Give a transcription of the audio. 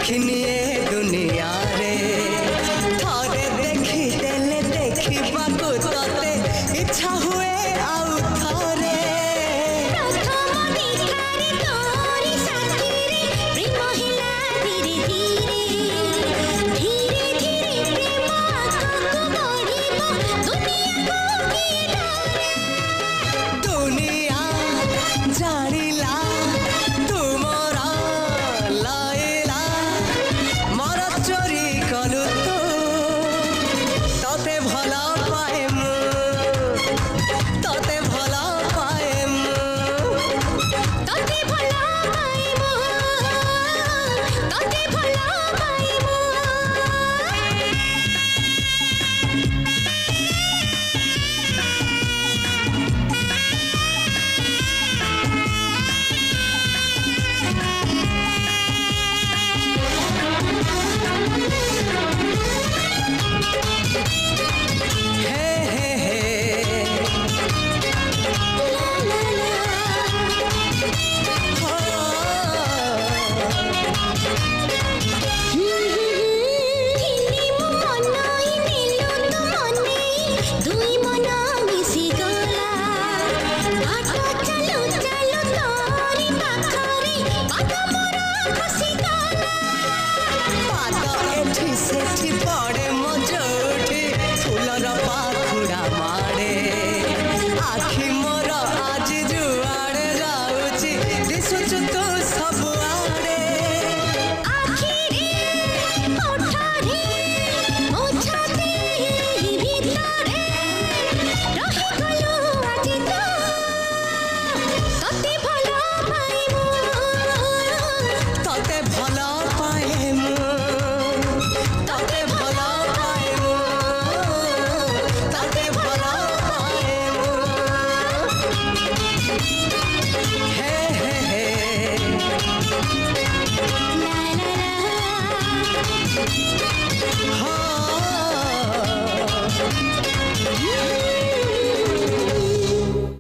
देखनी ए दुनिया रे थोड़े देखी देले देखी बाको तोते इच्छा हुए आउ थोड़े प्रथम देखारे तोरी साथी रे प्रेम हिला धीरे धीरे धीरे धीरे प्रेम आगको बढ़िबो दुनिया को किए डरे दुनिया जानिला तुमरा लाइला मोर चोरी कलु तो तोते भला